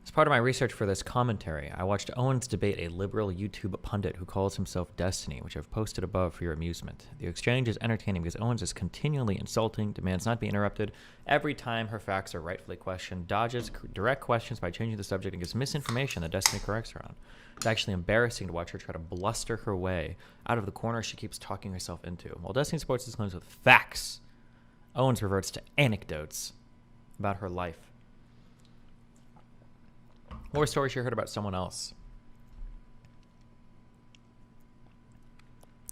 As part of my research for this commentary, I watched Owens debate a liberal YouTube pundit who calls himself Destiny, which I've posted above for your amusement. The exchange is entertaining because Owens is continually insulting, demands not be interrupted every time her facts are rightfully questioned, dodges direct questions by changing the subject, and gives misinformation that Destiny corrects her on. It's actually embarrassing to watch her try to bluster her way out of the corner she keeps talking herself into. While Destiny supports his claims with facts, Owens reverts to anecdotes about her life. Or stories she heard about someone else.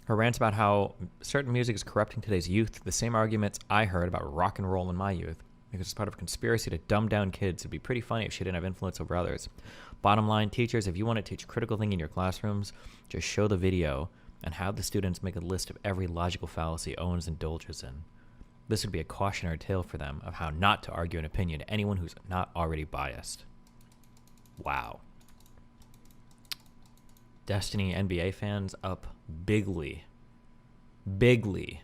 Her rants about how certain music is corrupting today's youth, the same arguments I heard about rock and roll in my youth, because it's part of a conspiracy to dumb down kids. It'd be pretty funny if she didn't have influence over others. Bottom line, teachers, if you want to teach critical thinking in your classrooms, just show the video and have the students make a list of every logical fallacy Owens indulges in. This would be a cautionary tale for them of how not to argue an opinion to anyone who's not already biased. Wow. Destiny NBA fans up bigly. Bigly.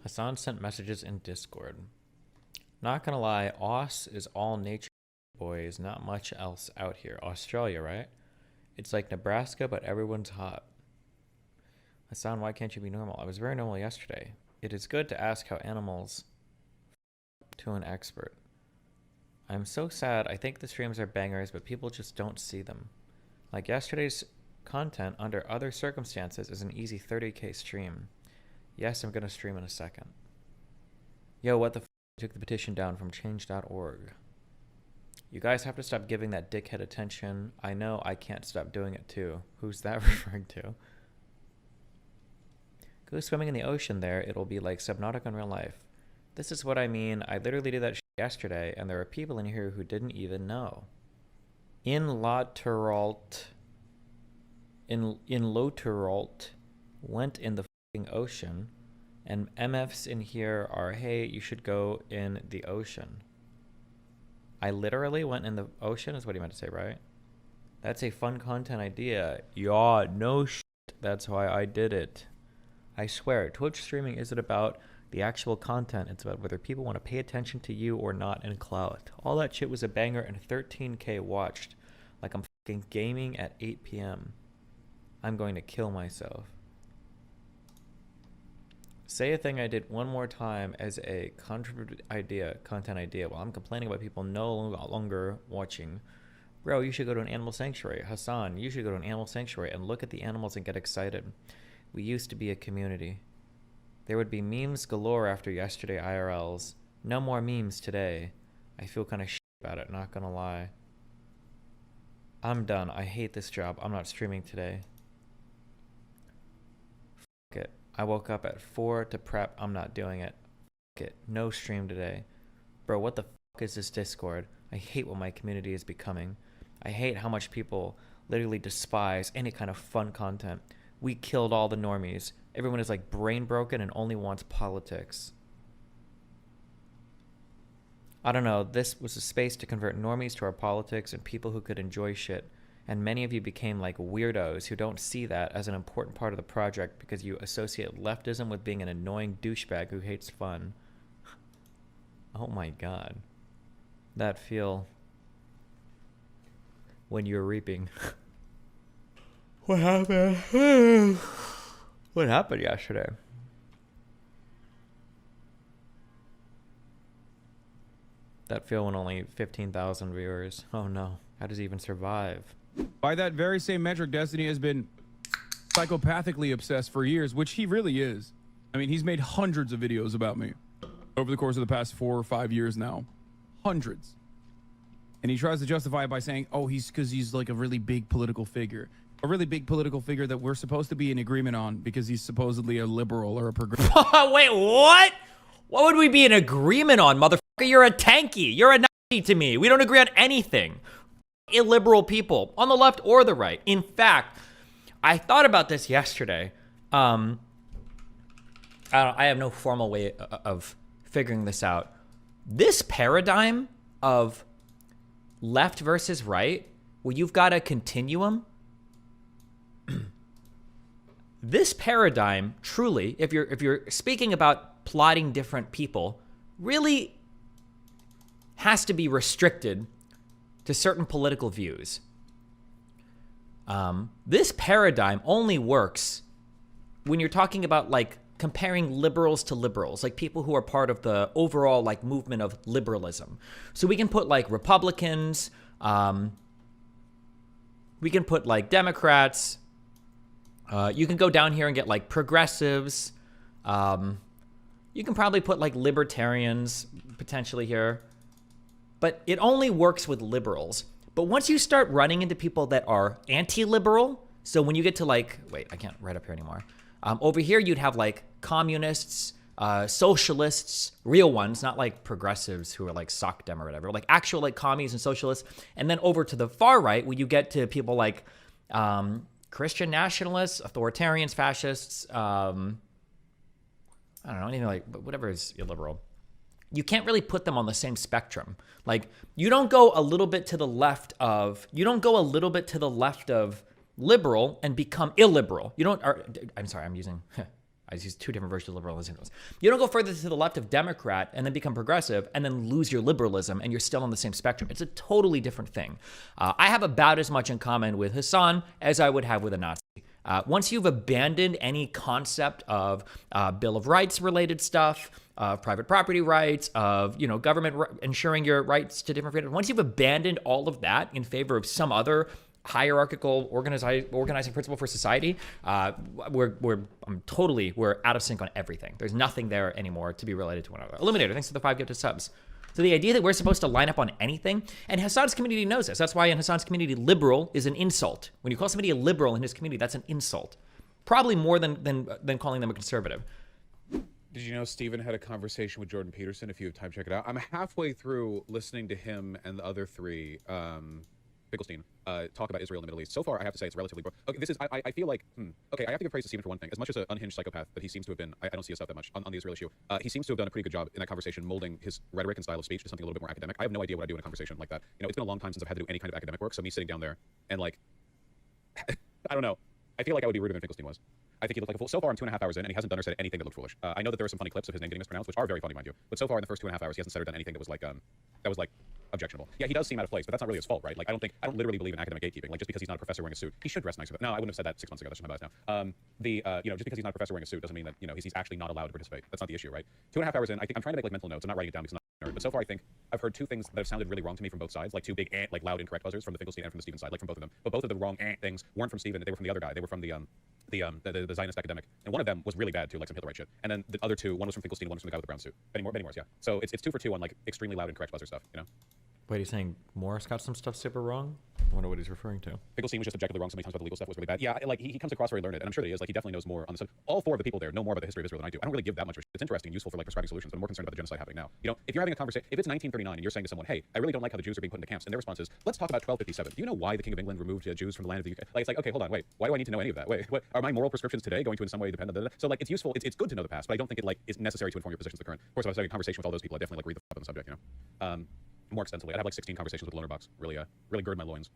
Hassan sent messages in Discord. Not gonna lie, Aus is all nature, boys. Not much else out here. Australia, right? It's like Nebraska, but everyone's hot. Hassan, why can't you be normal? I was very normal yesterday. It is good to ask how animals to an expert. I'm so sad. I think the streams are bangers, but people just don't see them. Like yesterday's content under other circumstances is an easy 30K stream. Yes, I'm going to stream in a second. Yo, what the f***? Took the petition down from change.org. You guys have to stop giving that dickhead attention. I know I can't stop doing it too. Who's that referring to? Go swimming in the ocean there. It'll be like Subnautica in real life. This is what I mean. I literally did that yesterday, and there are people in here who didn't even know. In Loteralt went in the fucking ocean, and MFs in here are, hey, you should go in the ocean. I literally went in the ocean is what he meant to say, right? That's a fun content idea. Yeah, no shit. That's why I did it. I swear, Twitch streaming isn't about the actual content. It's about whether people want to pay attention to you or not and clout. All that shit was a banger and 13K watched. Like I'm fucking gaming at 8 p.m. I'm going to kill myself. Say a thing I did one more time as a content idea while I'm complaining about people no longer watching. Bro, you should go to an animal sanctuary. Hassan, you should go to an animal sanctuary and look at the animals and get excited. We used to be a community. There would be memes galore after yesterday IRLs. No more memes today. I feel kind of shit about it, not gonna lie. I'm done. I hate this job. I'm not streaming today. Fuck it. I woke up at 4 to prep. I'm not doing it. Fuck it. No stream today. Bro, what the fuck is this Discord? I hate what my community is becoming. I hate how much people literally despise any kind of fun content. We killed all the normies. Everyone is like brain broken and only wants politics. I don't know. This was a space to convert normies to our politics and people who could enjoy shit. And many of you became like weirdos who don't see that as an important part of the project because you associate leftism with being an annoying douchebag who hates fun. Oh my god. That feel when you're reaping. What happened? What happened yesterday? That feel when only 15,000 viewers. Oh no. How does he even survive? By that very same metric, Destiny has been psychopathically obsessed for years, which he really is. I mean, he's made hundreds of videos about me over the course of the past 4 or 5 years now. Hundreds. And he tries to justify it by saying, oh, because he's like a really big political figure. A really big political figure that we're supposed to be in agreement on because he's supposedly a liberal or a progressive. Wait, what? What would we be in agreement on, motherfucker? You're a tanky. You're a Nazi to me. We don't agree on anything. Illiberal people on the left or the right. In fact, I thought about this yesterday. I have no formal way of figuring this out. This paradigm of left versus right, where you've got a continuum, this paradigm truly, if you're speaking about plotting different people, really has to be restricted to certain political views. This paradigm only works when you're talking about like comparing liberals to liberals, like people who are part of the overall like movement of liberalism. So we can put like Republicans, we can put like Democrats, you can go down here and get like progressives, you can probably put like libertarians potentially here, but it only works with liberals. But once you start running into people that are anti-liberal, so when you get to like, wait, I can't write up here anymore. Over here, you'd have like communists, socialists, real ones, not like progressives who are like sock dem or whatever, like actual like commies and socialists. And then over to the far right, where you get to people like Christian nationalists, authoritarians, fascists, I don't know, anything like whatever is illiberal. You can't really put them on the same spectrum. Like you don't go a little bit to the left of, liberal and become illiberal. You don't, I'm sorry, I use two different versions of liberalism. You don't go further to the left of Democrat and then become progressive and then lose your liberalism and you're still on the same spectrum. It's a totally different thing. I have about as much in common with Hassan as I would have with a Nazi. Once you've abandoned any concept of Bill of Rights related stuff, of private property rights, of government ensuring your rights to different freedoms, once you've abandoned all of that in favor of some other hierarchical organizing principle for society, we're out of sync on everything. There's nothing there anymore to be related to one another. Eliminator, thanks for the 5 gifted subs. So the idea that we're supposed to line up on anything, and Hassan's community knows this. That's why in Hassan's community, liberal is an insult. When you call somebody a liberal in his community, that's an insult. Probably more than calling them a conservative. Did you know Steven had a conversation with Jordan Peterson? If you have time, check it out. I'm halfway through listening to him and the other three, Finkelstein, talk about Israel and the Middle East. So far, I have to say it's relatively. Okay, this is. I feel like. Okay, I have to give praise to Steven for one thing. As much as an unhinged psychopath that he seems to have been, I don't see his stuff that much on the Israel issue. He seems to have done a pretty good job in that conversation, molding his rhetoric and style of speech to something a little bit more academic. I have no idea what I do in a conversation like that. It's been a long time since I've had to do any kind of academic work. So me sitting down there and like, I don't know. I feel like I would be ruder than Finkelstein was. I think he looked like a fool. So far, I'm 2.5 hours in, and he hasn't done or said anything that looked foolish. I know that there are some funny clips of his name getting mispronounced, which are very funny, mind you. But so far, in the first 2.5 hours, he hasn't said or done anything that was like objectionable. Yeah, he does seem out of place, but that's not really his fault, right? Like, I don't literally believe in academic gatekeeping. Like, just because he's not a professor wearing a suit, he should dress nice. No, I wouldn't have said that 6 months ago. That's just my bias now. Just because he's not a professor wearing a suit doesn't mean that he's actually not allowed to participate. That's not the issue, right? 2.5 hours in, I think I'm trying to make like mental notes. I'm not writing it down because I'm not a nerd. But so far, I think I've heard two things that have sounded really wrong to me from both sides, like two big like loud incorrect buzzers from the Finkelstein and from the Steven side, like from both of them. But both of the wrong things weren't from Steven; they were from the other guy. They were from the Zionist academic, and one of them was really bad too, like some Hitler right shit. And then the other two, one was from Finkelstein, one was from the guy with the brown suit. Benny Morris, yeah. So it's 2 for 2 on like extremely loud incorrect buzzer stuff, Wait, he's saying Morris got some stuff super wrong? I wonder what he's referring to. Finkelstein was just objectively wrong so many times about the legal stuff was really bad. Yeah, like he comes across very learned, and I'm sure that he is. Like he definitely knows more on this. All 4 of the people there know more about the history of Israel than I do. I don't really give that much. It's interesting and useful for like prescribing solutions, but I'm more concerned about the genocide happening now. If you're having a conversation, if it's 1939 and you're saying to someone, hey, I really don't like how the Jews are being put into camps, and their response is, let's talk about 1257. Do you know why the King of England removed Jews from the land of the UK? Like it's like, okay, hold on, wait, why do I need to know any of that? Wait, what are my moral prescriptions today going to in some way depend on that? So like it's useful, it's good to know the past, but I don't think it like is necessary to inform your positions of the current. Of course, if I was having a conversation with all those people, I definitely like read the f on the subject, more extensively. I'd have like 16 conversations with the Loner Box. Really gird my loins.